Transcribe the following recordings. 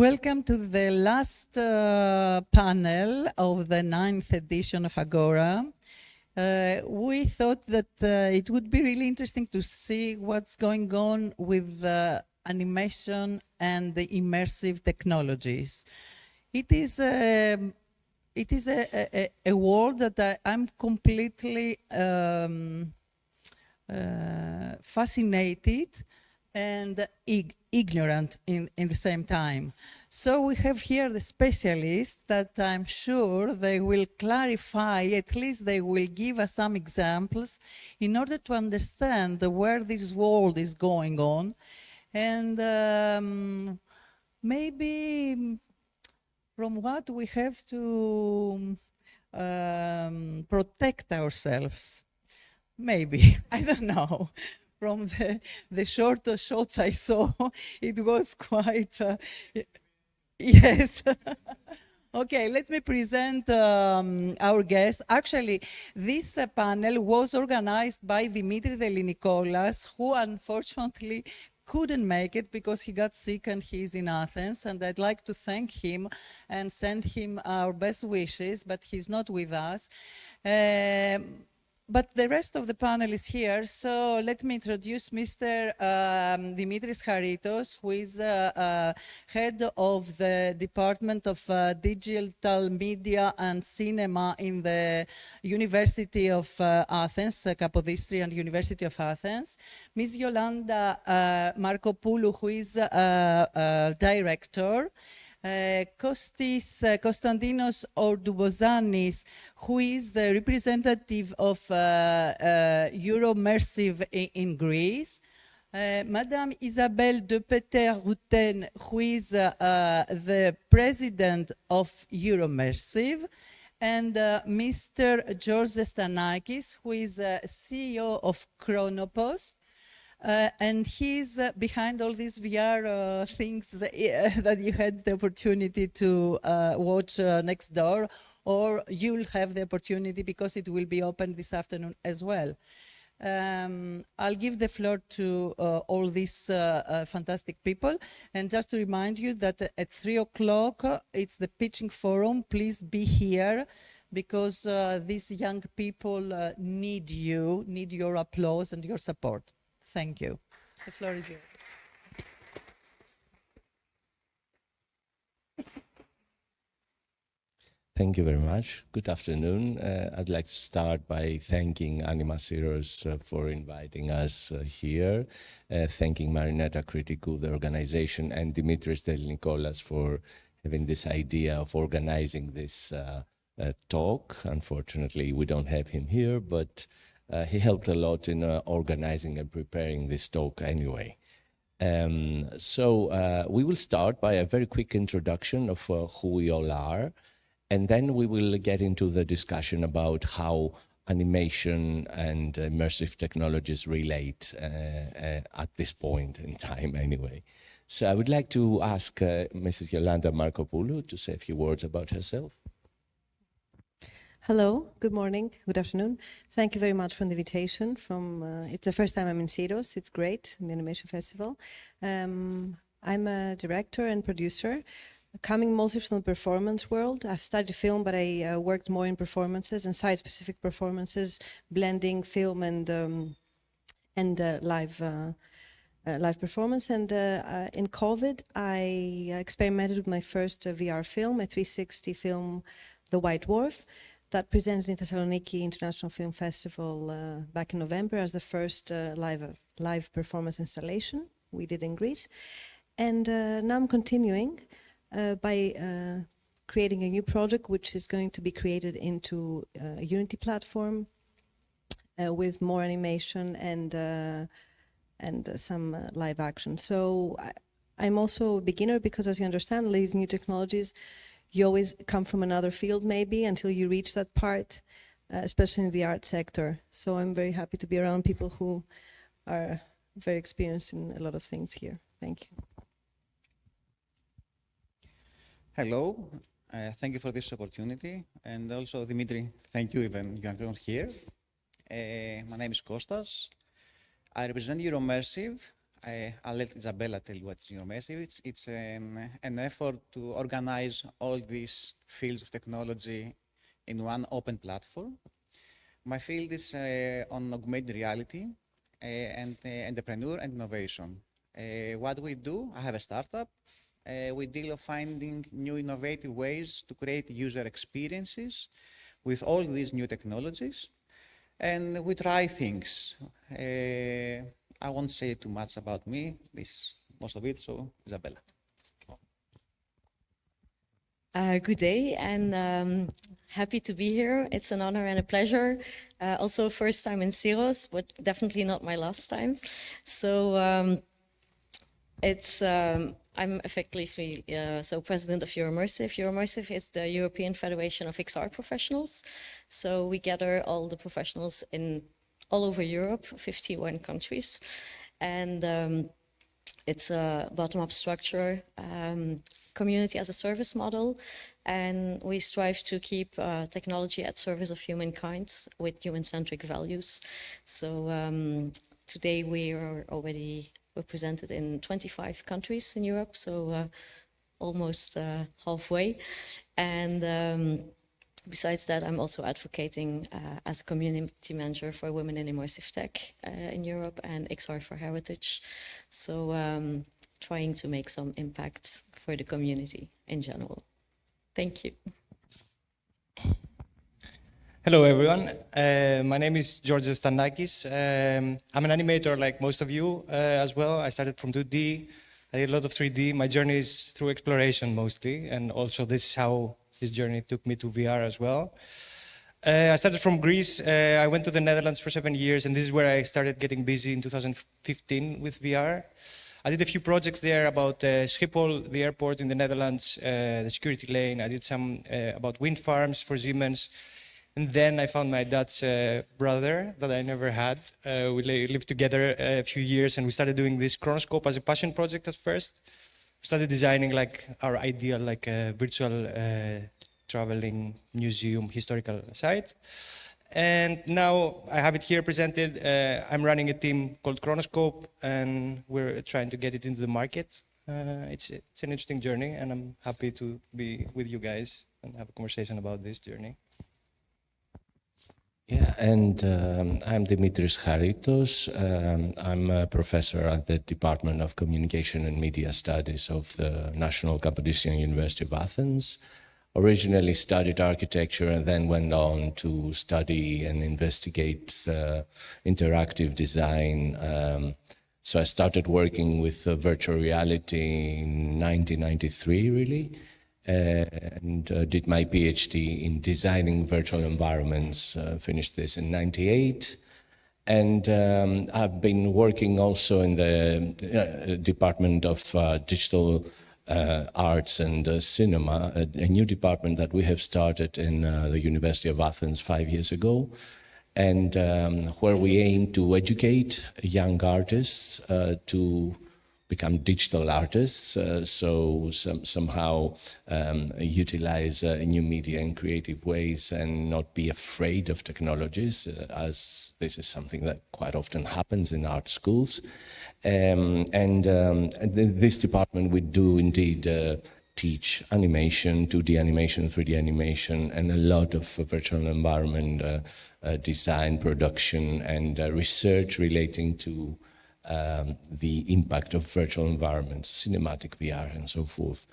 Welcome to the last panel of the 9th edition of Agora. We thought that it would be really interesting to see what's going on with animation and the immersive technologies. It is a world that I'm completely fascinated and ignorant in the same time. So we have here the specialists that I'm sure they will clarify, at least they will give us some examples in order to understand where this world is going on. And maybe from what we have to protect ourselves. Maybe, I don't know. From the short shots I saw, it was quite, yes. Okay, let me present our guest. Actually, this panel was organized by Dimitris Charitos, who unfortunately couldn't make it because he got sick and he's in Athens, and I'd like to thank him and send him our best wishes, but he's not with us. But the rest of the panel is here, so let me introduce Mr. Dimitris Charitos, who is head of the Department of Digital Media and Cinema in the University of Athens, Kapodistrian University of Athens. Ms. Yolanda Markopoulou, who is director. Konstantinos Ordoumpozanis, who is the representative of Immersive in Greece. Madame Isabel De Peuter-Rutten, who is the president of Immersive. And Mr. George Zestanakis, who is CEO of Chronopost. And he's behind all these VR things that you had the opportunity to watch next door, or you'll have the opportunity because it will be open this afternoon as well. I'll give the floor to all these fantastic people. And just to remind you that at 3 o'clock, it's the pitching forum. Please be here because these young people need you, need your applause and your support. Thank you. The floor is yours. Thank you very much. Good afternoon. I'd like to start by thanking Animasyros for inviting us here, thanking Marinetta Critikou, the organization, and Dimitris Charitos for having this idea of organizing this talk. Unfortunately, we don't have him here, but he helped a lot in organizing and preparing this talk anyway. So we will start by a very quick introduction of who we all are, and then we will get into the discussion about how animation and immersive technologies relate at this point in time anyway. So I would like to ask Mrs. Yolanda Markopoulou to say a few words about herself. Hello, good morning, good afternoon. Thank you very much for the invitation. It's the first time I'm in Syros. It's great, in the Animation Festival. I'm a director and producer, coming mostly from the performance world. I've studied film, but I worked more in performances and site-specific performances, blending film and live performance. And in COVID, I experimented with my first VR film, a 360 film, The White Dwarf, that presented in Thessaloniki International Film Festival back in November as the first live performance installation we did in Greece. And now I'm continuing by creating a new project which is going to be created into a Unity platform with more animation and some live action. So I'm also a beginner because, as you understand, these new technologies, you always come from another field maybe until you reach that part, especially in the art sector. So I'm very happy to be around people who are very experienced in a lot of things here. Thank you. Hello, thank you for this opportunity. And also, Dimitri, thank you even you are not here. My name is Kostas. I represent Immersive. I'll let Isabella tell you what's Immersive. It's an effort to organize all these fields of technology in one open platform. My field is on augmented reality and entrepreneur and innovation. What we do, I have a startup. We deal of finding new innovative ways to create user experiences with all these new technologies. And we try things. I won't say too much about me. This is most of it, so Isabella. Good day, and happy to be here. It's an honor and a pleasure. Also, first time in Syros, but definitely not my last time. So I'm effectively president of Immersive. Immersive is the European Federation of XR professionals. So we gather all the professionals in all over Europe, 51 countries, and it's a bottom-up structure. Community as a service model, and we strive to keep technology at service of humankind with human-centric values. So today we are already represented in 25 countries in Europe, so almost halfway. And besides that, I'm also advocating as a community manager for Women in Immersive Tech in Europe and XR for Heritage. So trying to make some impact for the community in general. Thank you. Hello, everyone. My name is Zestanakis. I'm an animator like most of you as well. I started from 2D. I did a lot of 3D. My journey is through exploration mostly, and also this is how this journey took me to VR as well. I started from Greece. I went to the Netherlands for 7 years, and this is where I started getting busy in 2015 with VR. I did a few projects there about Schiphol, the airport in the Netherlands, the security lane. I did some about wind farms for Siemens. And then I found my Dutch brother that I never had. We lived together a few years, and we started doing this Chronoscope as a passion project at first. We started designing like our ideal, like virtual traveling museum historical site. And now I have it here presented. I'm running a team called Chronoscope, and we're trying to get it into the market. It's an interesting journey, and I'm happy to be with you guys and have a conversation about this journey. Yeah, and I'm Dimitris Charitos. I'm a professor at the Department of Communication and Media Studies of the National Kapodistrian University of Athens. Originally studied architecture and then went on to study and investigate interactive design. So I started working with virtual reality in 1993, really, and did my PhD in designing virtual environments, finished this in 98. And I've been working also in the Department of Digital Arts and Cinema, a new department that we have started in the University of Athens 5 years ago, and where we aim to educate young artists to become digital artists, so somehow utilize new media in creative ways and not be afraid of technologies, as this is something that quite often happens in art schools. This department, we do indeed teach animation, 2D animation, 3D animation, and a lot of virtual environment design, production, and research relating to the impact of virtual environments, cinematic VR, and so forth.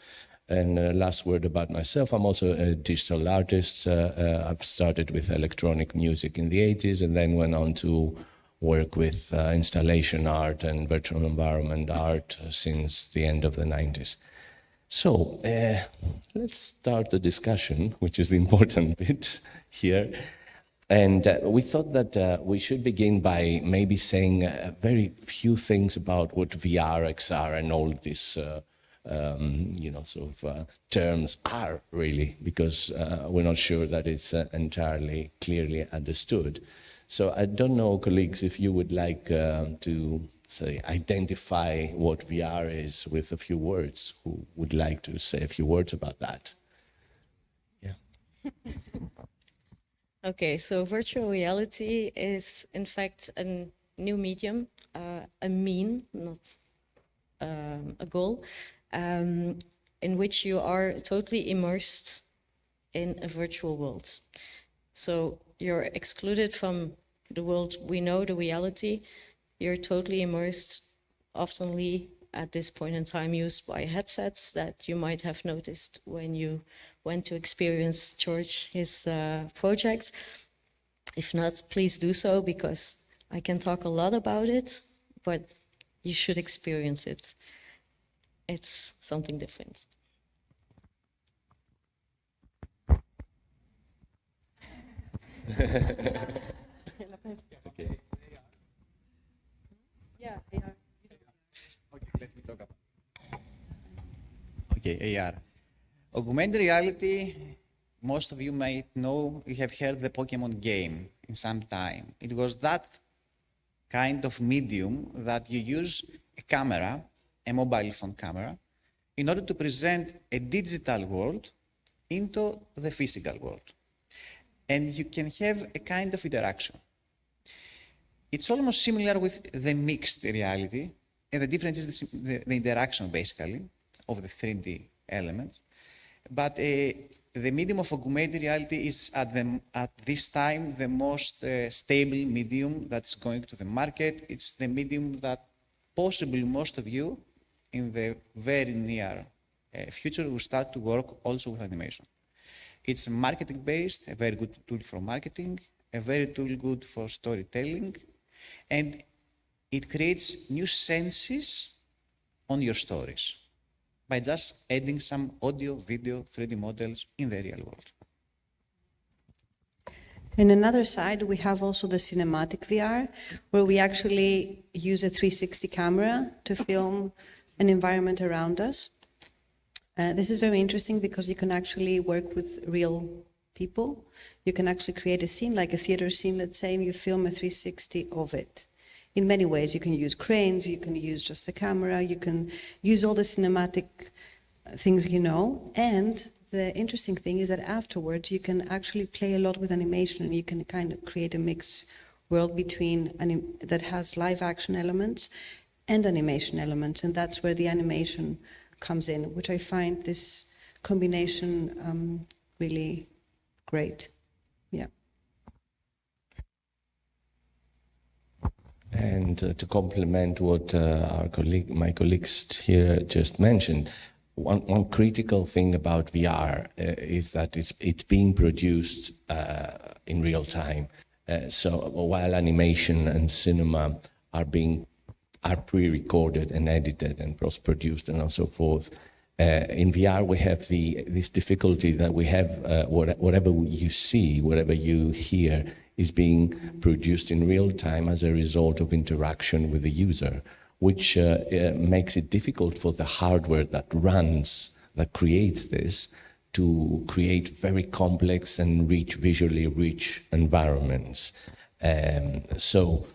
And last word about myself, I'm also a digital artist. I've started with electronic music in the 80s and then went on to work with installation art and virtual environment art since the end of the 90s. So let's start the discussion, which is the important bit here. And we thought that we should begin by maybe saying very few things about what VR, XR, and all these terms are really, because we're not sure that it's entirely clearly understood. So I don't know, colleagues, if you would like to say identify what VR is with a few words. Who would like to say a few words about that? Yeah. Okay, so virtual reality is in fact a new medium, a mean, not a goal in which you are totally immersed in a virtual world. So you're excluded from the world we know, the reality. You're totally immersed, oftenly at this point in time used by headsets that you might have noticed when you went to experience George, his projects. If not, please do so, because I can talk a lot about it, but you should experience it. It's something different. Okay. Yeah, Okay, let me talk about. Okay, AR. Augmented reality, most of you might know, you have heard the Pokemon game in some time. It was that kind of medium that you use a camera, a mobile phone camera, in order to present a digital world into the physical world. And you can have a kind of interaction. It's almost similar with the mixed reality, and the difference is the interaction, basically, of the 3D elements. But the medium of augmented reality is at this time the most stable medium that's going to the market. It's the medium that possibly most of you in the very near future will start to work also with animation. It's marketing-based, a very good tool for marketing, a very tool good for storytelling, and it creates new senses on your stories by just adding some audio, video, 3D models in the real world. In another side, we have also the cinematic VR, where we actually use a 360 camera to film an environment around us. This is very interesting because you can actually work with real people. You can actually create a scene, like a theater scene, let's say, and you film a 360 of it. In many ways, you can use cranes, you can use just the camera, you can use all the cinematic things you know, and the interesting thing is that afterwards you can actually play a lot with animation, and you can kind of create a mixed world between that has live action elements and animation elements, and that's where the animation comes in, which I find this combination really great. Yeah. And to complement what my colleagues here just mentioned, one critical thing about VR is that it's being produced in real time. So while animation and cinema are pre-recorded and edited and post-produced and so forth, in VR we have this difficulty that we have whatever you see, whatever you hear, is being produced in real time as a result of interaction with the user, which makes it difficult for the hardware that creates this to create very complex and visually rich environments. So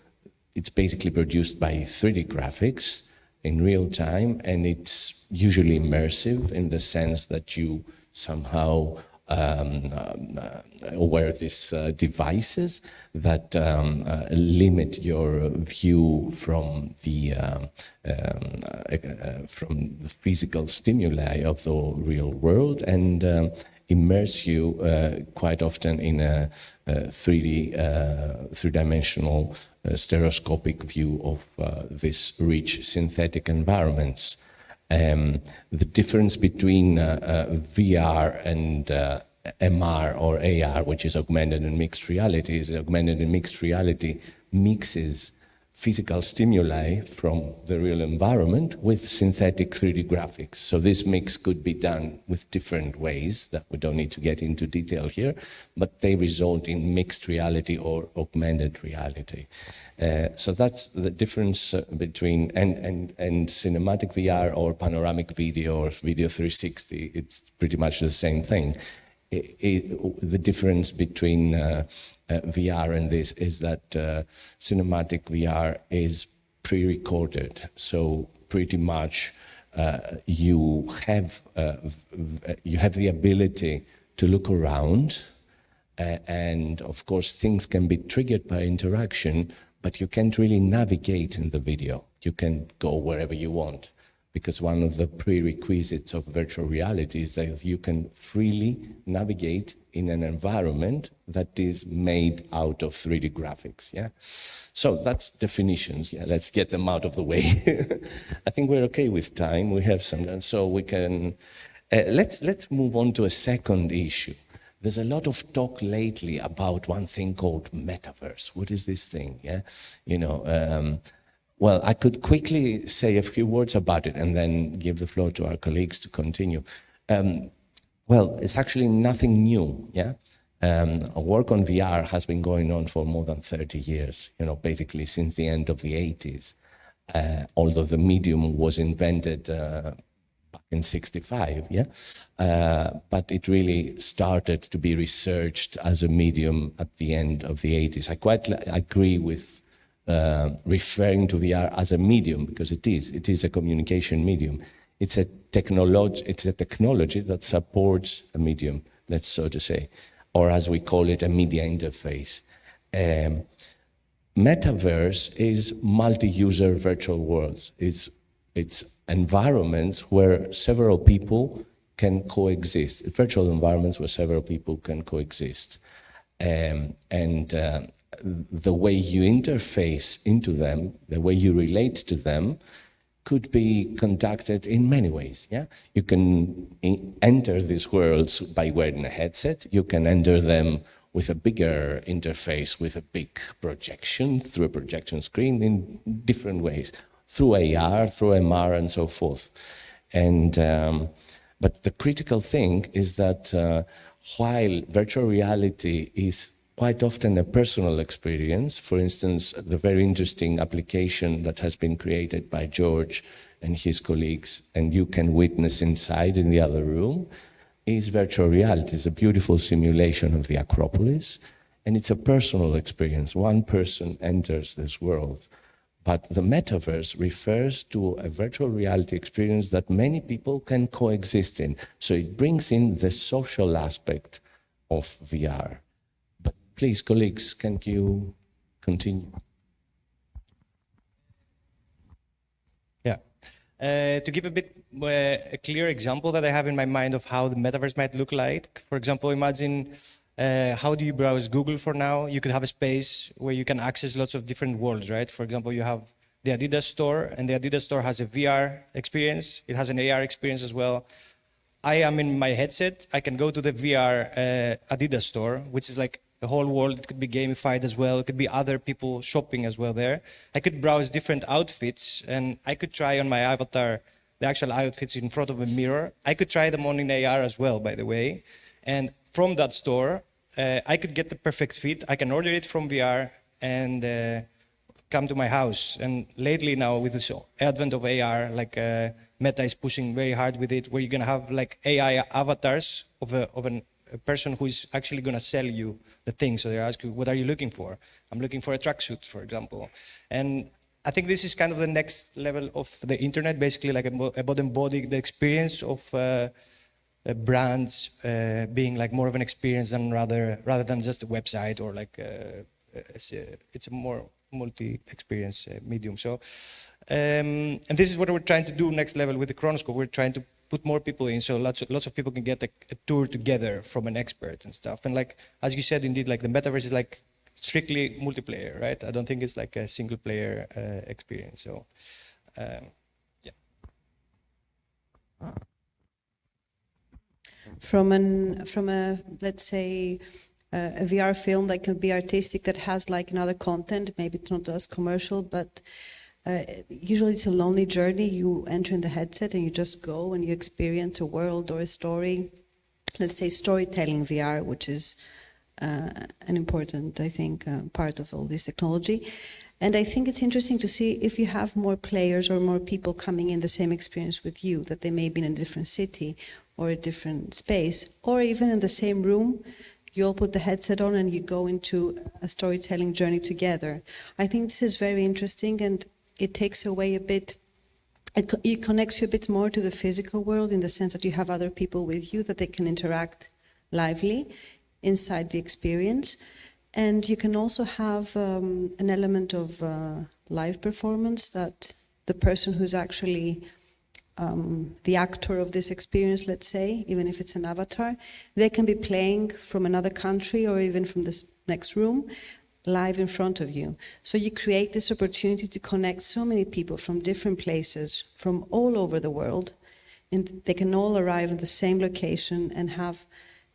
it's basically produced by 3D graphics in real time, and it's usually immersive in the sense that you somehow wear these devices that limit your view from the physical stimuli of the real world, and immerse you quite often in a three-dimensional stereoscopic view of these rich synthetic environments. The difference between VR and MR or AR, which is augmented and mixed reality, is augmented and mixed reality mixes physical stimuli from the real environment with synthetic 3D graphics. So this mix could be done with different ways that we don't need to get into detail here, but they result in mixed reality or augmented reality. So that's the difference between, and cinematic VR or panoramic video or video 360, it's pretty much the same thing. The difference between VR and this is that cinematic VR is pre-recorded, so pretty much you have the ability to look around, and of course things can be triggered by interaction, but you can't really navigate in the video. You can go wherever you want. because one of the prerequisites of virtual reality is that you can freely navigate in an environment that is made out of 3D graphics. Yeah, so that's definitions. Yeah, let's get them out of the way. I think we're okay with time. We have some, so we can. Let's move on to a second issue. There's a lot of talk lately about one thing called metaverse. What is this thing? Yeah, you know. Well, I could quickly say a few words about it and then give the floor to our colleagues to continue. Well, it's actually nothing new, yeah? Work on VR has been going on for more than 30 years, you know, basically since the end of the 80s, although the medium was invented back in 65, yeah? But it really started to be researched as a medium at the end of the 80s. I quite agree with referring to VR as a medium, because it is a communication medium. It's a technology that supports a medium, let's so to say, or as we call it, a media interface. Metaverse is multi-user virtual worlds. It's environments where several people can coexist, virtual environments where several people can coexist. The way you interface into them, the way you relate to them, could be conducted in many ways. Yeah, you can enter these worlds by wearing a headset. You can enter them with a bigger interface, with a big projection, through a projection screen, in different ways, through AR, through MR, and so forth. And but the critical thing is that while virtual reality is quite often a personal experience, for instance, the very interesting application that has been created by George and his colleagues, and you can witness inside in the other room, is virtual reality. It's a beautiful simulation of the Acropolis, and it's a personal experience. One person enters this world. But the metaverse refers to a virtual reality experience that many people can coexist in. So it brings in the social aspect of VR. But please, colleagues, can you continue? Yeah. To give a bit a clear example that I have in my mind of how the metaverse might look like. For example, imagine how do you browse Google for now? You could have a space where you can access lots of different worlds, right? For example, you have the Adidas store, and the Adidas store has a VR experience. It has an AR experience as well. I am in my headset. I can go to the VR Adidas store, which is like the whole world. It could be gamified as well. It could be other people shopping as well there. I could browse different outfits, and I could try on my avatar the actual outfits in front of a mirror. I could try them on in AR as well, by the way. And from that store, I could get the perfect fit. I can order it from VR and come to my house. And lately now, with this advent of AR, like Meta is pushing very hard with it, where you're gonna have like AI avatars of a person who is actually gonna sell you the thing. So they ask you, what are you looking for? I'm looking for a tracksuit, for example. And I think this is kind of the next level of the internet, basically like about embodying the experience of brands being like more of an experience than rather than just a website or like it's a more multi-experience medium. So and this is what we're trying to do next level with the Chronoscope. We're trying to put more people in, so lots of people can get a tour together from an expert and stuff. And like as you said, indeed, like the metaverse is like strictly multiplayer, right? I don't think it's like a single player experience. So yeah. From a let's say a VR film that can be artistic, that has like another content, maybe it's not as commercial, but usually it's a lonely journey. You enter in the headset and you just go and you experience a world or a story. Let's say storytelling VR, which is an important, I think, part of all this technology. And I think it's interesting to see if you have more players or more people coming in the same experience with you, that they may be in a different city or a different space, or even in the same room, you all put the headset on and you go into a storytelling journey together. I think this is very interesting, and it takes away a bit, it connects you a bit more to the physical world, in the sense that you have other people with you that they can interact lively inside the experience. And you can also have an element of live performance, that the person who's actually the actor of this experience, let's say, even if it's an avatar. They can be playing from another country or even from this next room, live in front of you. So you create this opportunity to connect so many people from different places, from all over the world, and they can all arrive at the same location and have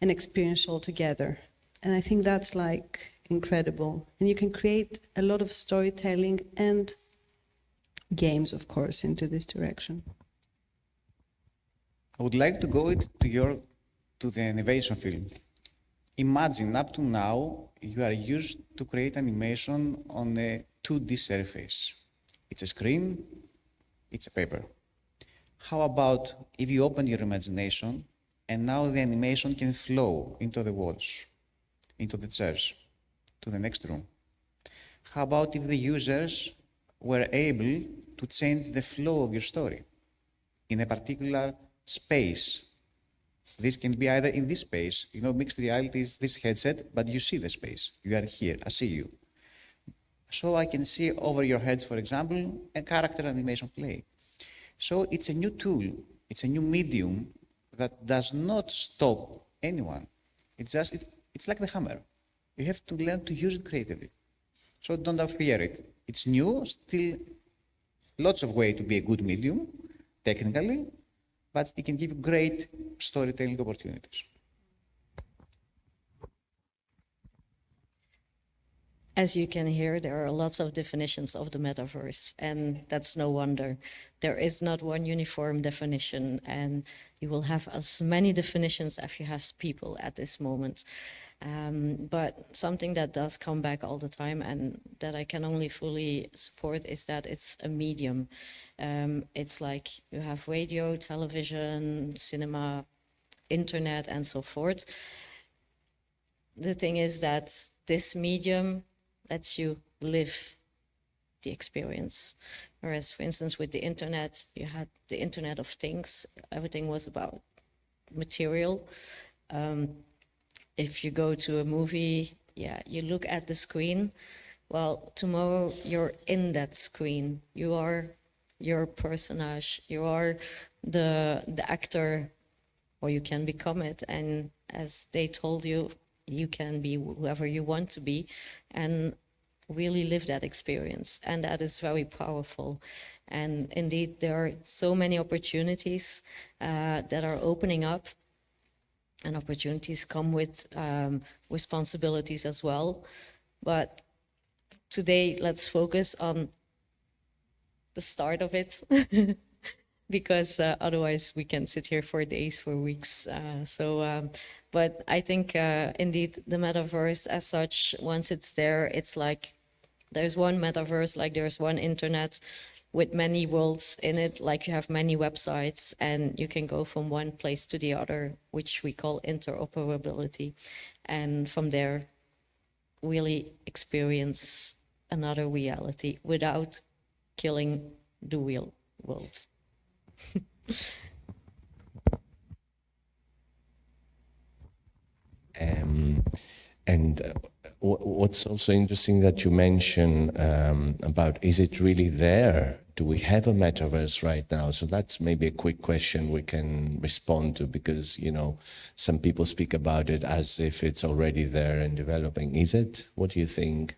an experience all together. And I think that's like incredible. And you can create a lot of storytelling and games, of course, into this direction. I would like to go to the innovation field. Imagine up to now you are used to create animation on a 2D surface. It's a screen, it's a paper. How about if you open your imagination and now the animation can flow into the walls, into the chairs, to the next room? How about if the users were able to change the flow of your story in a particular space? This can be either in this space, mixed reality is this headset, but you see the space. You are here, I see you. So I can see over your heads, for example, a character animation play. So it's a new tool, it's a new medium that does not stop anyone. It's like the hammer. You have to learn to use it creatively. So don't fear it. It's new, still lots of ways to be a good medium, technically, but it can give you great storytelling opportunities. As you can hear, there are lots of definitions of the metaverse, and that's no wonder. There is not one uniform definition, and you will have as many definitions as you have people at this moment. But something that does come back all the time and that I can only fully support is that it's a medium. It's like you have radio, television, cinema, internet, and so forth. The thing is that this medium lets you live the experience. Whereas, for instance, with the internet, you had the Internet of Things. Everything was about material. If you go to a movie, you look at the screen. Well, tomorrow you're in that screen. You are your personage. You are the actor, or you can become it. And as they told you, you can be whoever you want to be and really live that experience. And that is very powerful. And indeed, there are so many opportunities that are opening up. And opportunities come with responsibilities as well. But today, let's focus on the start of it, because otherwise we can sit here for days, for weeks. But I think indeed the metaverse as such, once it's there, it's like there's one metaverse, like there's one internet with many worlds in it, like you have many websites, and you can go from one place to the other, which we call interoperability. And from there, really experience another reality without killing the real world. What's also interesting that you mention about, is it really there? Do we have a metaverse right now? So that's maybe a quick question we can respond to, because, some people speak about it as if it's already there and developing. Is it? What do you think?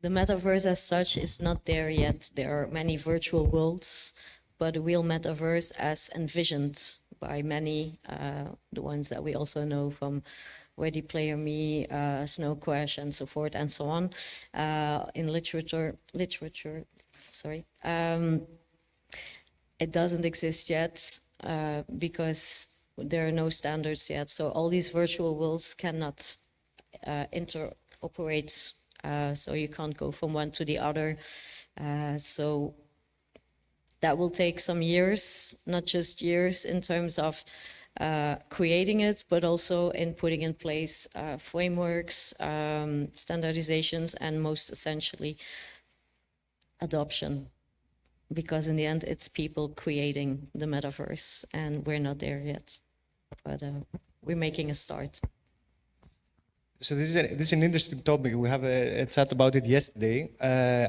The metaverse as such is not there yet. There are many virtual worlds, but the real metaverse as envisioned by many, the ones that we also know from Ready Player Me, Snow Crash, and so forth and so on, in literature, it doesn't exist yet because there are no standards yet. So all these virtual worlds cannot interoperate, so you can't go from one to the other. So that will take some years, not just years in terms of creating it, but also in putting in place frameworks, standardizations, and most essentially adoption. Because in the end, it's people creating the metaverse, and we're not there yet. But we're making a start. So this is an interesting topic. We have a chat about it yesterday,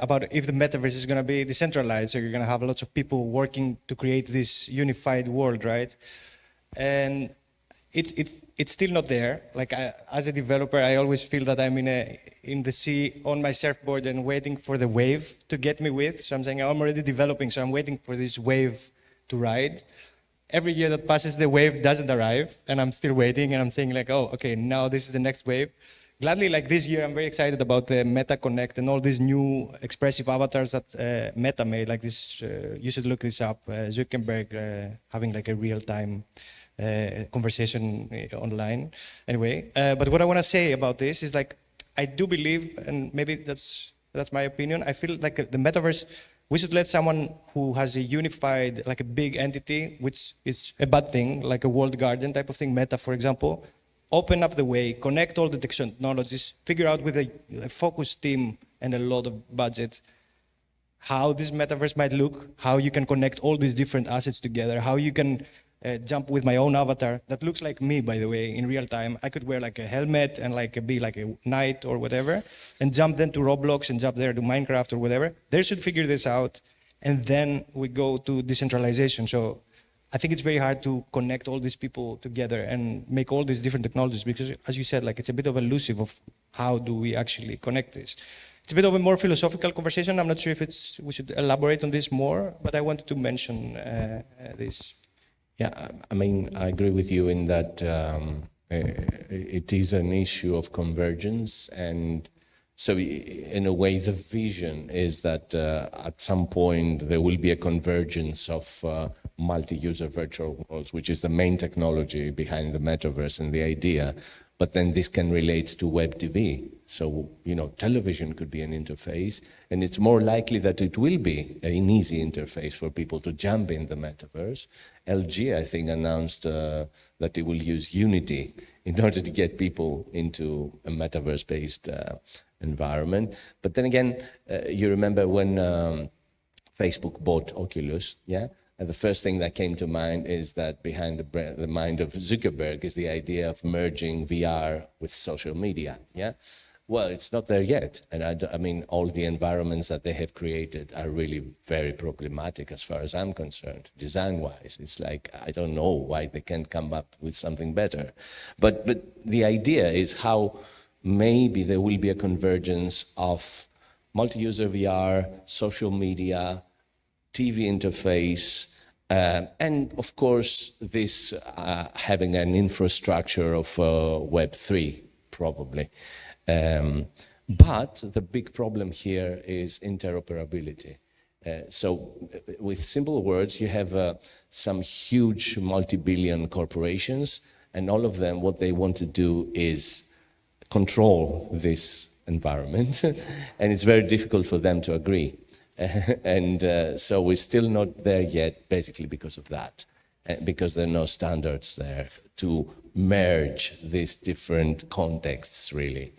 about if the metaverse is going to be decentralized, so you're going to have lots of people working to create this unified world, right? And it's still not there. Like as a developer, I always feel that I'm in the sea on my surfboard and waiting for the wave to get me with. So I'm saying I'm already developing, so I'm waiting for this wave to ride. Every year that passes, the wave doesn't arrive, and I'm still waiting, and I'm thinking like, oh, okay, now this is the next wave. Gladly, like this year, I'm very excited about the Meta Connect and all these new expressive avatars that Meta made. Like this, you should look this up. Zuckerberg having like a real-time conversation online. Anyway, but what I want to say about this is like, I do believe, and maybe that's my opinion. I feel like the metaverse, we should let someone who has a unified, like a big entity, which is a bad thing, like a walled garden type of thing, Meta, for example, open up the way, connect all the technologies, figure out with a focused team and a lot of budget how this metaverse might look, how you can connect all these different assets together, how you can jump with my own avatar that looks like me, by the way, in real time. I could wear like a helmet and like be like a knight or whatever, and jump then to Roblox and jump there to Minecraft or whatever. They should figure this out, and then we go to decentralization. So I think it's very hard to connect all these people together and make all these different technologies, because as you said, like it's a bit of elusive of how do we actually connect this. It's a bit of a more philosophical conversation. I'm not sure if we should elaborate on this more, but I wanted to mention this. Yeah, I mean, I agree with you in that it is an issue of convergence, and so in a way the vision is that at some point there will be a convergence of multi-user virtual worlds, which is the main technology behind the metaverse and the idea, but then this can relate to web TV. So, you know, television could be an interface, and it's more likely that it will be an easy interface for people to jump in the metaverse. LG, I think, announced that it will use Unity in order to get people into a metaverse-based environment. But then again, you remember when Facebook bought Oculus, yeah? And the first thing that came to mind is that behind the mind of Zuckerberg is the idea of merging VR with social media, yeah? Well, it's not there yet. And I mean, all the environments that they have created are really very problematic as far as I'm concerned, design-wise. It's like, I don't know why they can't come up with something better. But the idea is how maybe there will be a convergence of multi-user VR, social media, TV interface, and of course, this having an infrastructure of Web3, probably. But the big problem here is interoperability. So with simple words, you have some huge multi-billion corporations, and all of them, what they want to do is control this environment, and it's very difficult for them to agree. And so we're still not there yet, basically because of that, because there are no standards there to merge these different contexts, really.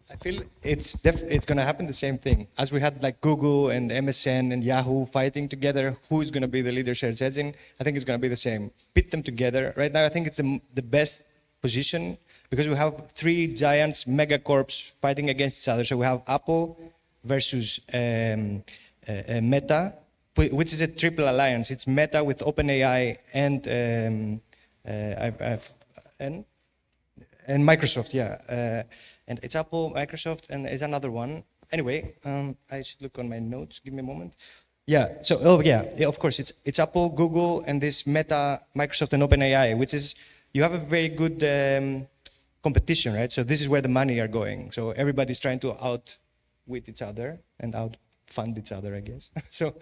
I feel it's going to happen the same thing. As we had like Google and MSN and Yahoo fighting together, who's going to be the leader search engine? I think it's going to be the same. Pit them together. Right now, I think it's the best position because we have three giants, megacorps fighting against each other. So we have Apple versus Meta, which is a triple alliance. It's Meta with OpenAI and Microsoft, yeah. And it's Apple, Microsoft, and it's another one. Anyway, I should look on my notes. Give me a moment. Yeah. So, yeah. Of course, it's Apple, Google, and this Meta, Microsoft, and OpenAI, which is you have a very good competition, right? So this is where the money are going. So everybody's trying to outwit each other and outfund each other, I guess. So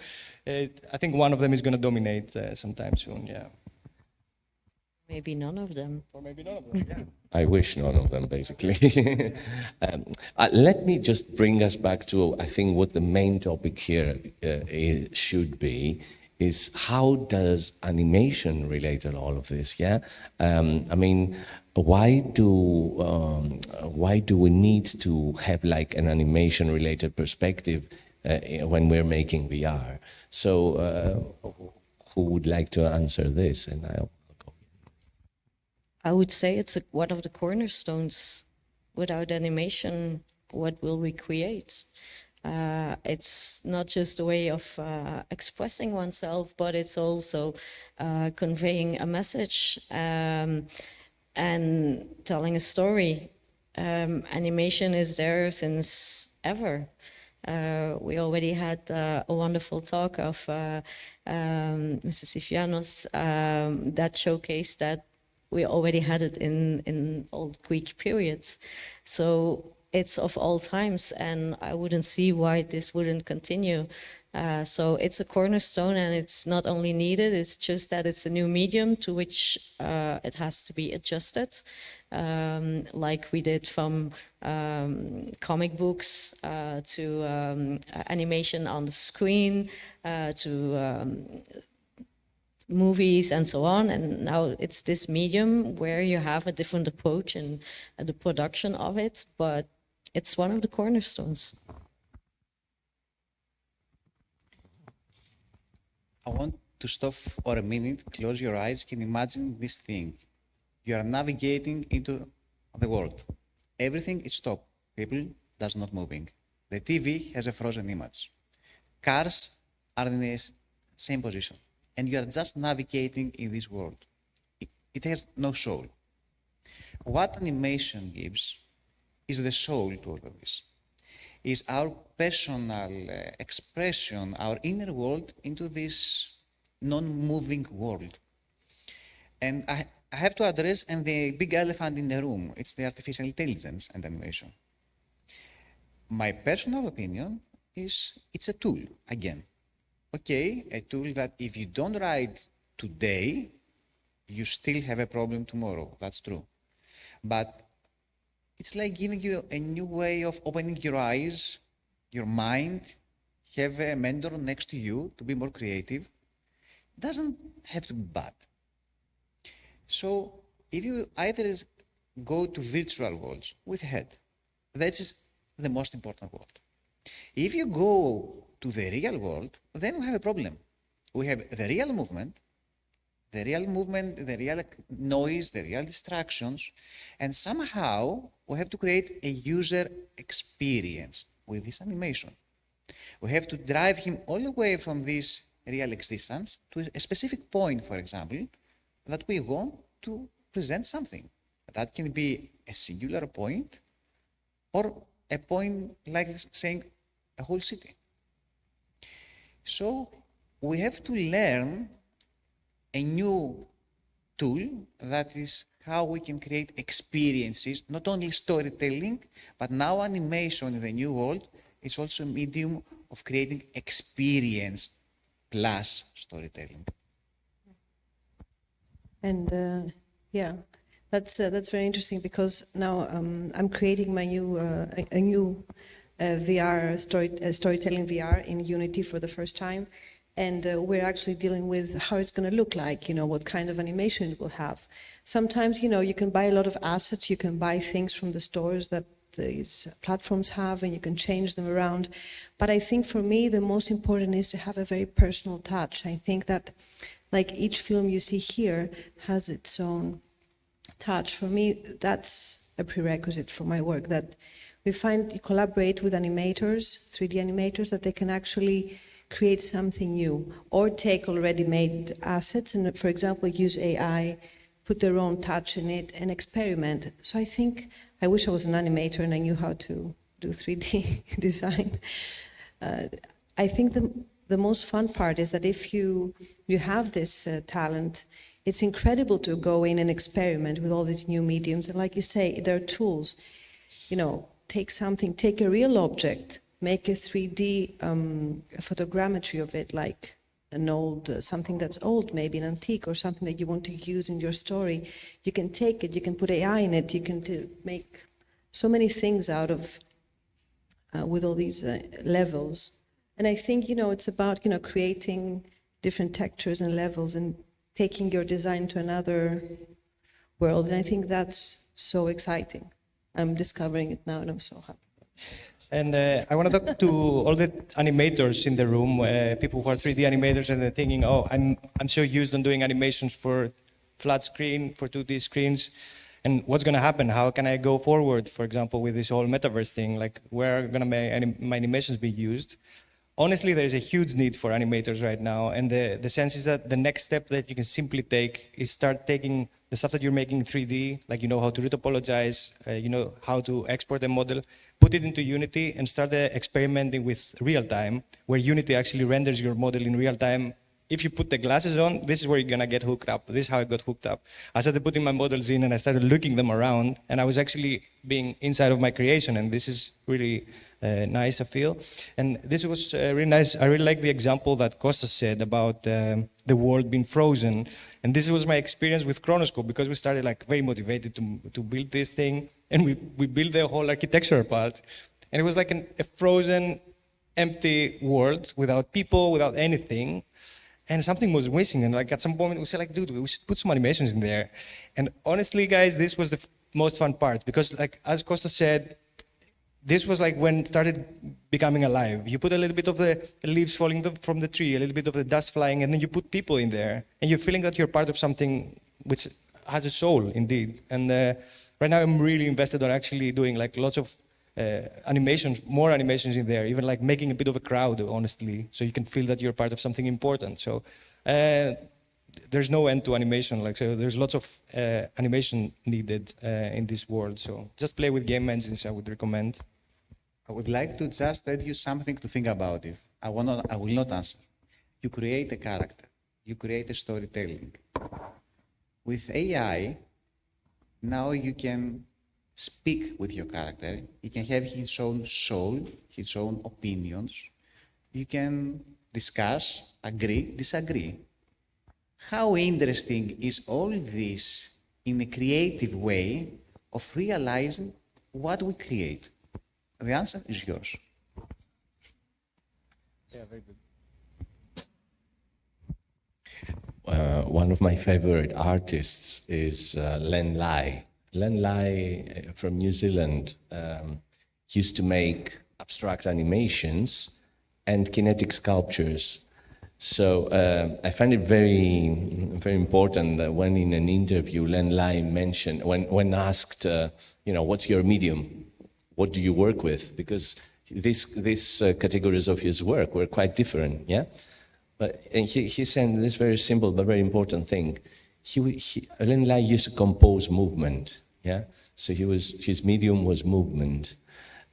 I think one of them is going to dominate sometime soon. Yeah. Maybe none of them. Or maybe none of them. Yeah. I wish none of them, basically. Let me just bring us back to, I think, what the main topic here should be, is how does animation relate to all of this, yeah? I mean, why do we need to have like an animation-related perspective when we're making VR? So who would like to answer this? And I would say it's one of the cornerstones without animation, what will we create? It's not just a way of expressing oneself, but it's also conveying a message and telling a story. Animation is there since ever. We already had a wonderful talk of Mrs. Sifianos that showcased that we already had it in old Greek periods. So it's of all times, and I wouldn't see why this wouldn't continue. So it's a cornerstone, and it's not only needed, it's just that it's a new medium to which it has to be adjusted, like we did from comic books to animation on the screen to movies and so on. And now it's this medium where you have a different approach in the production of it, but it's one of the cornerstones. I want to stop for a minute, close your eyes, and imagine this thing. You are navigating into the world. Everything is stopped. People does not moving. The TV has a frozen image. Cars are in the same position. And you are just navigating in this world. It has no soul. What animation gives is the soul to all of this. Is our personal expression, our inner world into this non-moving world. And I have to address the big elephant in the room. It's the artificial intelligence and animation. My personal opinion is it's a tool, again. Okay, a tool that if you don't write today, you still have a problem tomorrow. That's true. But it's like giving you a new way of opening your eyes, your mind, have a mentor next to you to be more creative. It doesn't have to be bad. So if you either go to virtual worlds with head, that is the most important world. If you go to the real world, then we have a problem. We have the real movement, the real noise, the real distractions, and somehow we have to create a user experience with this animation. We have to drive him all the way from this real existence to a specific point, for example, that we want to present something. That can be a singular point or a point like saying a whole city. So we have to learn a new tool that is how we can create experiences, not only storytelling, but now animation in the new world is also a medium of creating experience plus storytelling. And yeah, that's very interesting because now I'm creating my new a new VR storytelling VR in Unity for the first time, and we're actually dealing with how it's going to look like. What kind of animation it will have. Sometimes you can buy a lot of assets, you can buy things from the stores that these platforms have, and you can change them around. But I think for me the most important is to have a very personal touch. I think that like each film you see here has its own touch. For me, that's a prerequisite for my work, that we you collaborate with animators, 3D animators, that they can actually create something new or take already made assets and, for example, use AI, put their own touch in it and experiment. So I think, I wish I was an animator and I knew how to do 3D design. I think the most fun part is that if you have this talent, it's incredible to go in and experiment with all these new mediums. And like you say, there are tools. Take a real object, make a 3D photogrammetry of it, like an old, something that's old, maybe an antique or something that you want to use in your story. You can take it, you can put AI in it, you can make so many things out of, with all these levels. And I think, it's about, creating different textures and levels and taking your design to another world. And I think that's so exciting. I'm discovering it now and I'm so happy. And I want to talk to all the animators in the room, people who are 3D animators, and they're thinking, oh, I'm so used on doing animations for flat screen, for 2D screens. And what's going to happen? How can I go forward, for example, with this whole metaverse thing? Like, where are going to my animations be used? Honestly, there is a huge need for animators right now. And the sense is that the next step that you can simply take is start taking the stuff that you're making in 3D, like you know how to retopologize, you know how to export a model, put it into Unity and start experimenting with real time, where Unity actually renders your model in real time. If you put the glasses on, this is where you're gonna get hooked up. This is how I got hooked up. I started putting my models in and I started looking them around, and I was actually being inside of my creation, and this is really nice, I feel. And this was really nice. I really like the example that Kostas said about the world being frozen. And this was my experience with Chronoscope, because we started like very motivated to build this thing, and we built the whole architectural part. And it was like a frozen, empty world without people, without anything. And something was missing, and like at some point we said, like, dude, we should put some animations in there. And honestly, guys, this was the most fun part, because like as Costa said, this was like when it started becoming alive. You put a little bit of the leaves falling from the tree, a little bit of the dust flying, and then you put people in there, and you're feeling that you're part of something which has a soul, indeed. And right now I'm really invested on actually doing like lots of animations, more animations in there, even like making a bit of a crowd, honestly, so you can feel that you're part of something important. So there's no end to animation, like, so there's lots of animation needed in this world. So just play with game engines, I would recommend. I would like to just tell you something to think about it. I will not answer. You create a character. You create a storytelling. With AI, now you can speak with your character. He can have his own soul, his own opinions. You can discuss, agree, disagree. How interesting is all this in a creative way of realizing what we create? The answer is yours. Yeah, very good. One of my favorite artists is Len Lai. Len Lai from New Zealand used to make abstract animations and kinetic sculptures. So I find it very, very important that when in an interview Len Lai mentioned, when asked, you know, what's your medium? What do you work with? Because these categories of his work were quite different, yeah? And he said this very simple but very important thing. Len Lai used to compose movement, yeah? So his medium was movement.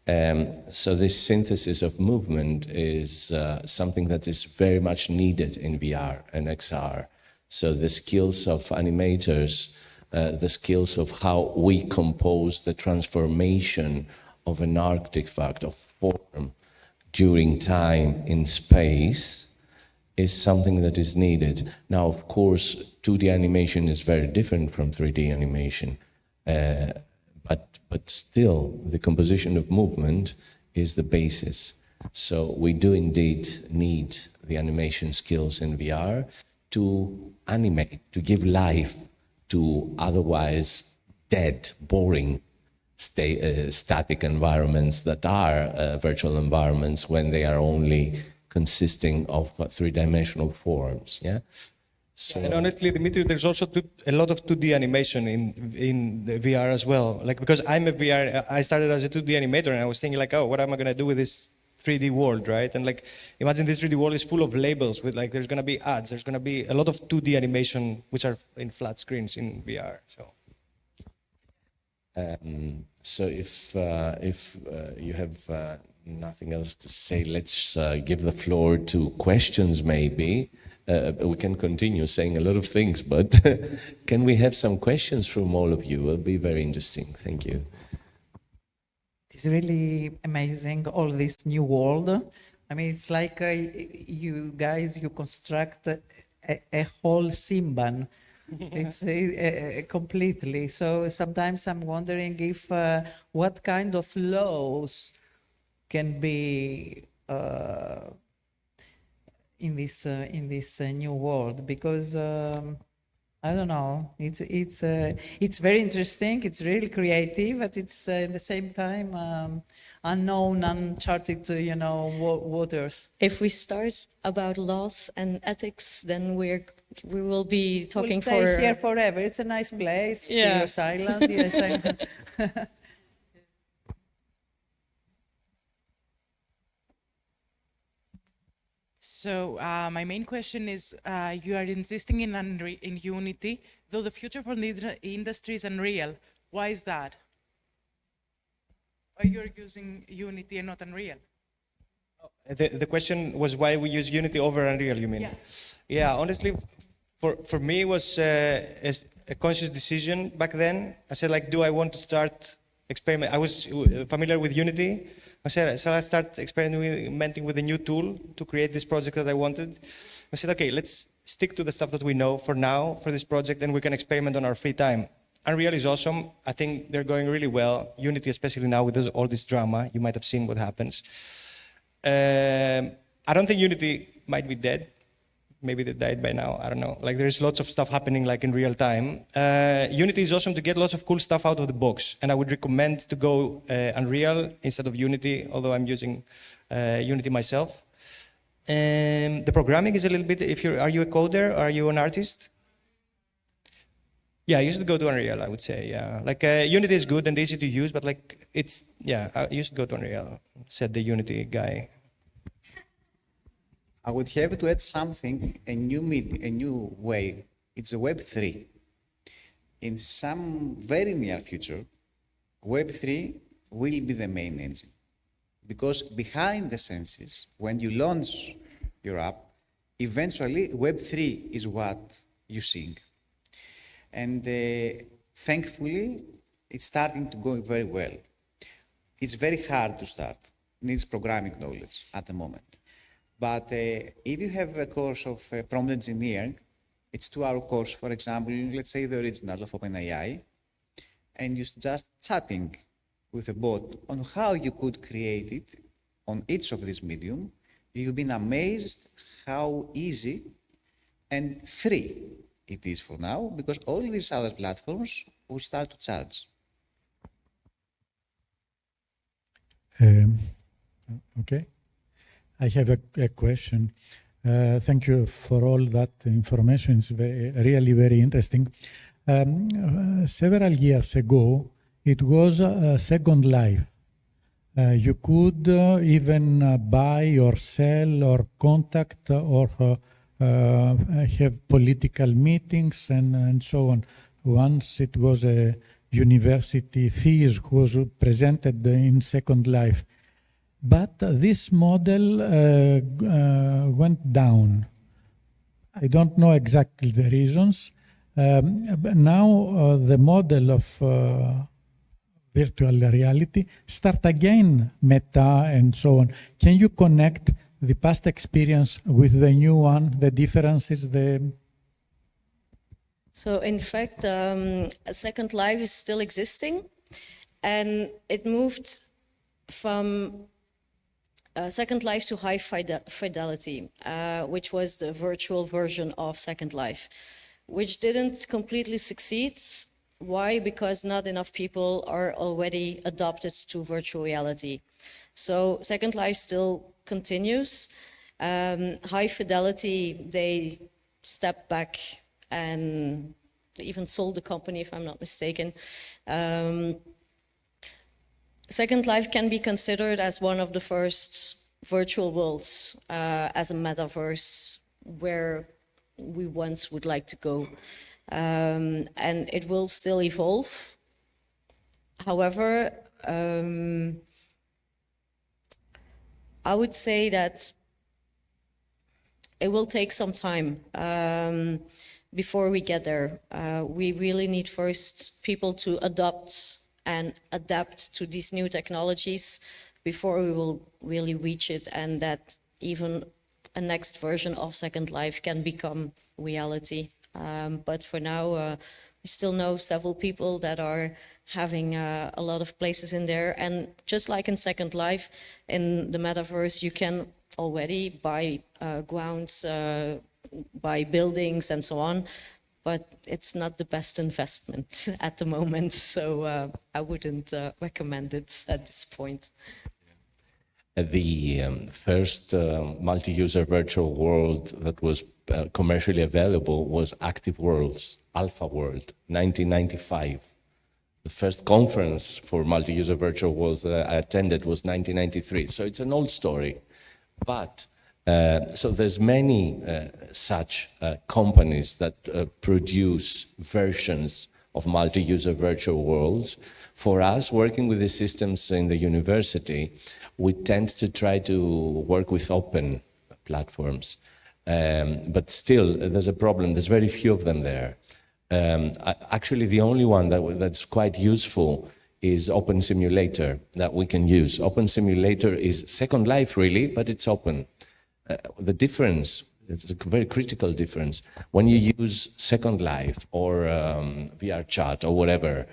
So this synthesis of movement is something that is very much needed in VR and XR. So the skills of animators, the skills of how we compose the transformation of an artifact of form during time in space is something that is needed. Now, of course, 2D animation is very different from 3D animation. But still, the composition of movement is the basis. So we do indeed need the animation skills in VR to animate, to give life to otherwise dead, boring, static environments that are virtual environments when they are only consisting of three-dimensional forms. Yeah. So, and honestly, Dimitris, there's also a lot of 2D animation in the VR as well. Like, because I'm a VR, I started as a 2D animator, and I was thinking like, oh, what am I gonna do with this 3D world, right? And like, imagine this 3D world is full of labels with like, there's gonna be ads, there's gonna be a lot of 2D animation which are in flat screens in VR. So if you have nothing else to say, let's give the floor to questions maybe. We can continue saying a lot of things, but can we have some questions from all of you? It'll be very interesting. Thank you. It's really amazing, all this new world. I mean, it's like you guys, you construct a whole Simban. It's completely. So sometimes I'm wondering if what kind of laws can be in this new world, because I don't know. It's very interesting. It's really creative, but it's at the same time unknown, uncharted, waters. If we start about laws and ethics, then we will be talking We'll stay for here forever. It's a nice place. Yeah. Syros Island. Yes. So my main question is, you are insisting in Unity, though the future for the industry is Unreal. Why is that? Why you're using Unity and not Unreal? The question was why we use Unity over Unreal, you mean? Yeah. Yeah, honestly, for me it was a conscious decision back then. I said, like, do I want to start experiment? I was familiar with Unity. I said, shall I start experimenting with a new tool to create this project that I wanted? I said, okay, let's stick to the stuff that we know for now, for this project, and we can experiment on our free time. Unreal is awesome. I think they're going really well. Unity, especially now with all this drama, you might have seen what happens. I don't think Unity might be dead. Maybe they died by now, I don't know. Like, there's lots of stuff happening like in real time. Unity is awesome to get lots of cool stuff out of the box. And I would recommend to go Unreal instead of Unity, although I'm using Unity myself. The programming is a little bit, are you a coder or are you an artist? Yeah, I used to go to Unreal, I would say, yeah. Like, Unity is good and easy to use, but like, I used to go to Unreal, said the Unity guy. I would have to add something, a new way. It's a Web3. In some very near future, Web3 will be the main engine. Because behind the scenes, when you launch your app, eventually Web3 is what you sing. And thankfully, it's starting to go very well. It's very hard to start. It needs programming knowledge at the moment. But if you have a course of prompt engineering, it's 2-hour course, for example, let's say the original of OpenAI, and you're just chatting with a bot on how you could create it on each of these medium, you've been amazed how easy and free it is for now, because all these other platforms will start to charge. Okay. I have a question. Thank you for all that information. It's really very interesting. Several years ago, it was Second Life. You could even buy or sell or contact or have political meetings and so on. Once it was a university thesis who was presented in Second Life. But this model went down. I don't know exactly the reasons. But now the model of virtual reality start again, Meta and so on. Can you connect the past experience with the new one, the differences, So in fact, Second Life is still existing, and it moved from Second Life to high fidelity, which was the virtual version of Second Life, which didn't completely succeed. Why? Because not enough people are already adopted to virtual reality. So Second Life still continues. High fidelity, they stepped back and they even sold the company, if I'm not mistaken. Second Life can be considered as one of the first virtual worlds, as a metaverse where we once would like to go. And it will still evolve. However, I would say that it will take some time before we get there. We really need first people to adopt and adapt to these new technologies before we will really reach it, and that even a next version of Second Life can become reality. But for now, we still know several people that are having a lot of places in there. And just like in Second Life, in the metaverse, you can already buy grounds, buy buildings and so on. but it's not the best investment at the moment, so I wouldn't recommend it at this point. The first multi-user virtual world that was commercially available was Active Worlds, Alpha World, 1995. The first conference for multi-user virtual worlds that I attended was 1993. So it's an old story. But, so there's many such companies that produce versions of multi-user virtual worlds. For us, working with the systems in the university, we tend to try to work with open platforms. But still, there's a problem. There's very few of them there. Actually, the only one that's quite useful is Open Simulator that we can use. Open Simulator is Second Life, really, but it's open. The difference, it's a very critical difference. When you use Second Life or VR Chat or whatever,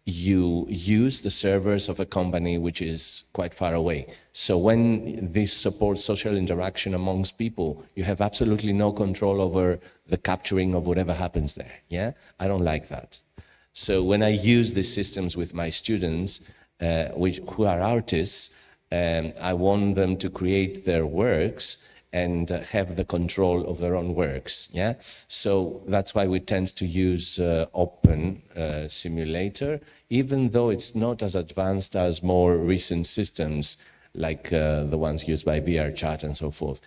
you use the servers of a company which is quite far away. So when this supports social interaction amongst people, you have absolutely no control over the capturing of whatever happens there. Yeah, I don't like that. So when I use these systems with my students, who are artists, I want them to create their works and have the control of their own works, yeah? So that's why we tend to use Open Simulator, even though it's not as advanced as more recent systems, like the ones used by VR Chat and so forth.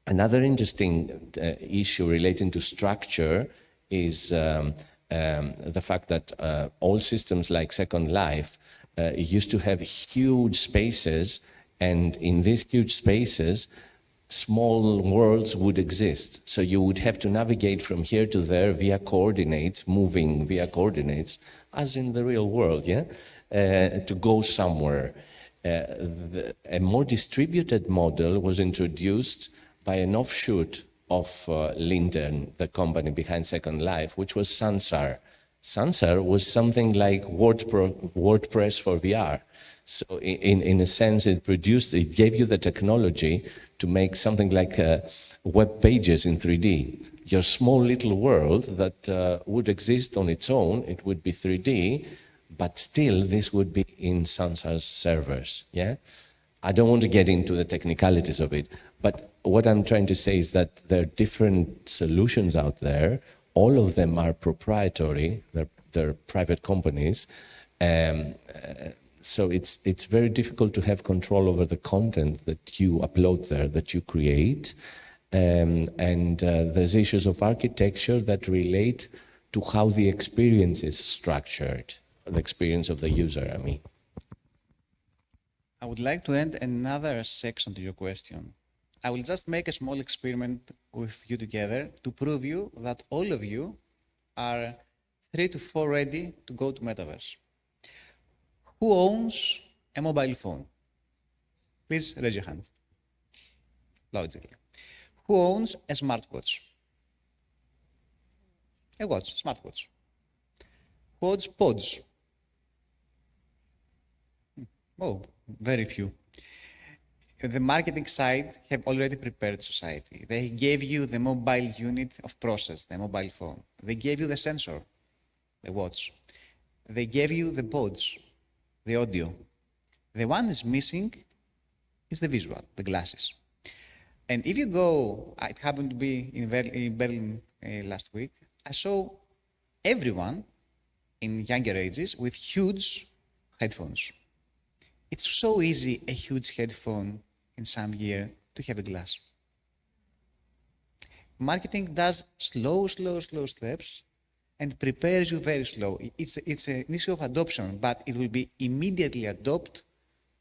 Another interesting issue relating to structure is the fact that all systems like Second Life used to have huge spaces, and in these huge spaces, small worlds would exist. So you would have to navigate from here to there via coordinates, moving via coordinates, as in the real world, yeah? To go somewhere. A more distributed model was introduced by an offshoot of Linden, the company behind Second Life, which was Sansar. Sansar was something like WordPress for VR. So in a sense, it gave you the technology to make something like web pages in 3D. Your small little world that would exist on its own, it would be 3D, but still this would be in Sansar's servers, yeah? I don't want to get into the technicalities of it, but what I'm trying to say is that there are different solutions out there. All of them are proprietary, they're private companies. So it's very difficult to have control over the content that you upload there, that you create. And there's issues of architecture that relate to how the experience is structured, the experience of the user, I mean. I would like to end another section to your question. I will just make a small experiment with you together to prove you that all of you are 3 to 4 ready to go to Metaverse. Who owns a mobile phone? Please raise your hand. Logically. Who owns a smartwatch? A watch, smartwatch. Who owns pods? Oh, very few. The marketing side have already prepared society. They gave you the mobile unit of process, the mobile phone. They gave you the sensor, the watch. They gave you the pods, the audio. The one is missing is the visual, the glasses. And if you go, it happened to be in Berlin last week, I saw everyone in younger ages with huge headphones. It's so easy, a huge headphone in some year, to have a glass. Marketing does slow steps and prepares you very slow. It's an issue of adoption, but it will be immediately adopted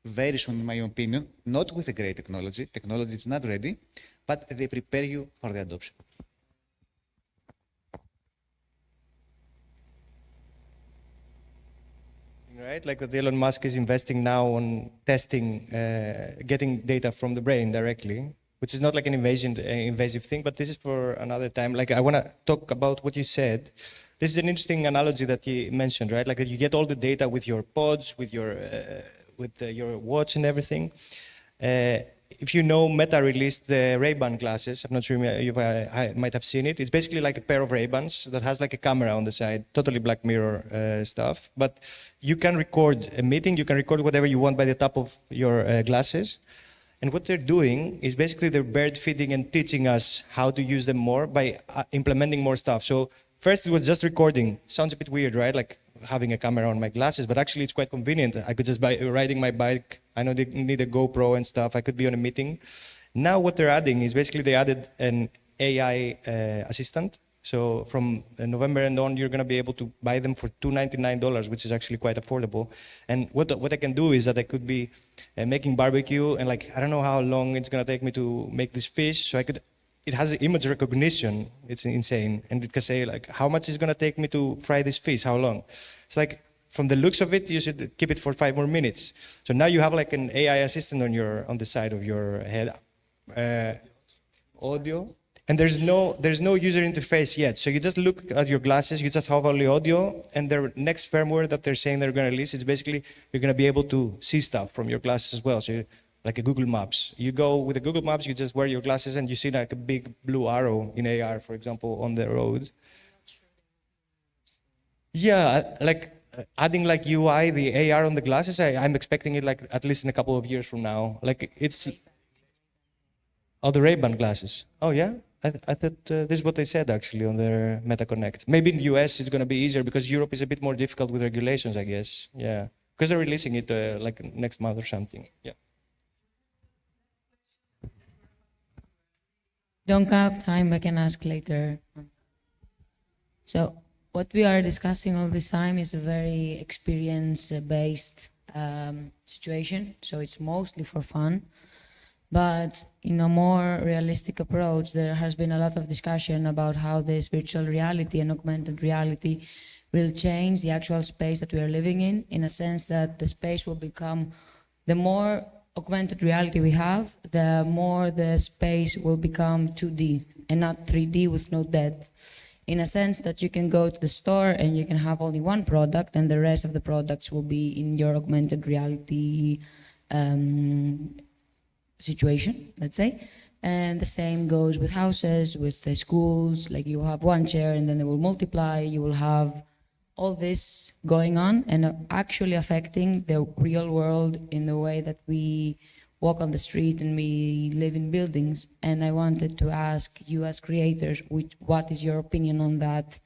very soon, in my opinion, not with a great technology. Technology is not ready, but they prepare you for the adoption. Right, like that Elon Musk is investing now on testing, getting data from the brain directly, which is not like an invasive thing, but this is for another time. Like I want to talk about what you said. This is an interesting analogy that you mentioned, right? Like that you get all the data with your pods, with your watch and everything. if you know, Meta released the Ray-Ban glasses. I'm not sure if I might have seen it. It's basically like a pair of Ray-Bans that has like a camera on the side, totally Black Mirror stuff. But you can record a meeting, you can record whatever you want by the top of your glasses. And what they're doing is basically they're bird feeding and teaching us how to use them more by implementing more stuff. So first it was just recording. Sounds a bit weird, right? Like having a camera on my glasses, but actually it's quite convenient. I could just riding my bike. I know they need a GoPro and stuff. I could be on a meeting. Now what they're adding is basically they added an AI assistant. So from November and on, you're going to be able to buy them for $299, which is actually quite affordable. And what I can do is that I could be making barbecue, and like I don't know how long it's going to take me to make this fish. So it has image recognition. It's insane, and it can say like how much is going to take me to fry this fish, how long. It's like from the looks of it, you should keep it for 5 more minutes. So now you have like an AI assistant on the side of your head, audio. And there's no user interface yet. So you just look at your glasses, you just have only audio, and their next firmware that they're saying they're going to release is basically you're going to be able to see stuff from your glasses as well. So like a Google Maps. You go with a Google Maps, you just wear your glasses and you see like a big blue arrow in AR, for example, on the road. Yeah, like adding like UI, the AR on the glasses, I'm expecting it like at least in a couple of years from now. Like it's, oh, the Ray-Ban glasses. Oh yeah? I thought this is what they said actually on their Meta Connect. Maybe in the US it's going to be easier because Europe is a bit more difficult with regulations, I guess. Yeah, because they're releasing it like next month or something. Yeah. Don't have time, I can ask later. So what we are discussing all this time is a very experience-based situation. So it's mostly for fun. But in a more realistic approach, there has been a lot of discussion about how this virtual reality and augmented reality will change the actual space that we are living in a sense that the space will become, the more augmented reality we have, the more the space will become 2D and not 3D with no depth. In a sense that you can go to the store and you can have only one product and the rest of the products will be in your augmented reality situation, let's say. And the same goes with houses, with the schools, like you have one chair and then they will multiply, you will have all this going on and actually affecting the real world in the way that we walk on the street and we live in buildings. And I wanted to ask you as creators, what is your opinion on that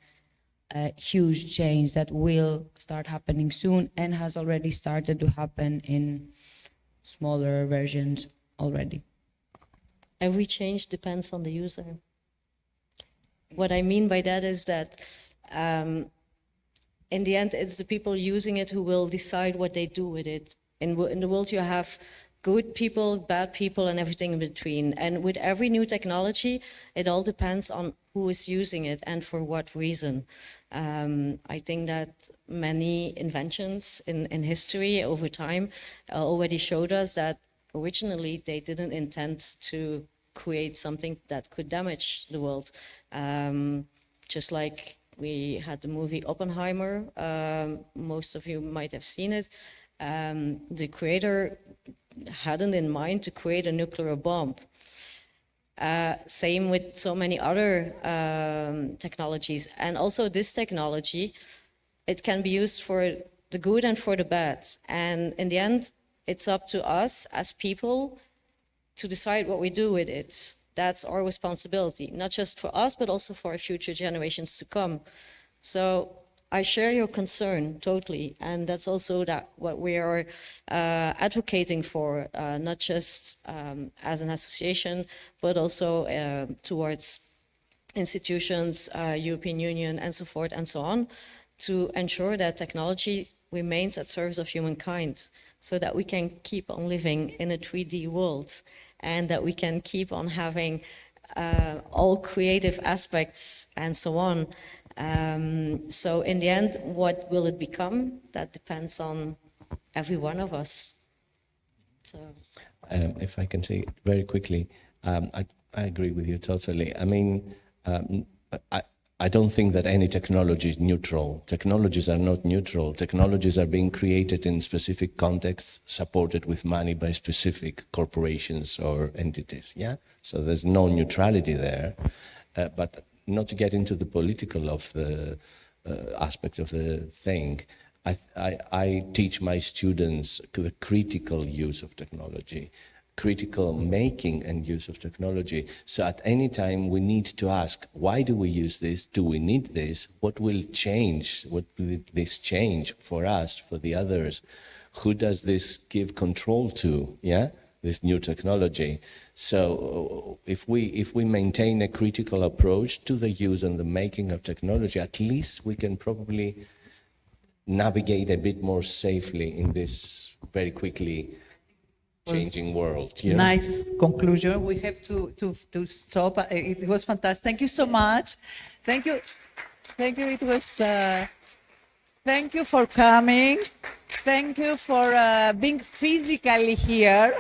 huge change that will start happening soon and has already started to happen in smaller versions already? Every change depends on the user. What I mean by that is that in the end, it's the people using it who will decide what they do with it. In the world, you have good people, bad people, and everything in between. And with every new technology, it all depends on who is using it and for what reason. I think that many inventions in history over time already showed us that originally they didn't intend to create something that could damage the world. Just like we had the movie Oppenheimer, most of you might have seen it. The creator hadn't in mind to create a nuclear bomb. Same with so many other technologies. And also this technology, it can be used for the good and for the bad. And in the end, it's up to us as people to decide what we do with it. That's our responsibility, not just for us, but also for future generations to come. So I share your concern totally, and that's also what we are advocating for, not just as an association, but also towards institutions, European Union, and so forth and so on, to ensure that technology remains at service of humankind, so that we can keep on living in a 3D world, and that we can keep on having all creative aspects and so on. So in the end, what will it become? That depends on every one of us. So, if I can say very quickly, I agree with you totally. I mean, I don't think that any technology is neutral. Technologies are not neutral. Technologies are being created in specific contexts, supported with money by specific corporations or entities. Yeah, so there's no neutrality there. But not to get into the political of the aspect of the thing, I teach my students the critical use of technology, critical making and use of technology. So at any time we need to ask, why do we use this? Do we need this? What will change? What will this change for us, for the others? Who does this give control to? Yeah, this new technology. So if we maintain a critical approach to the use and the making of technology, at least we can probably navigate a bit more safely in this very quickly changing world. You know? Nice conclusion. We have to stop. It was fantastic. Thank you so much. Thank you. Thank you. It was. Thank you for coming. Thank you for being physically here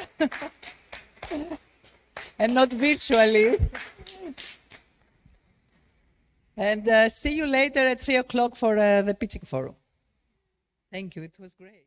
and not virtually. And see you later at 3 o'clock for the pitching forum. Thank you. It was great.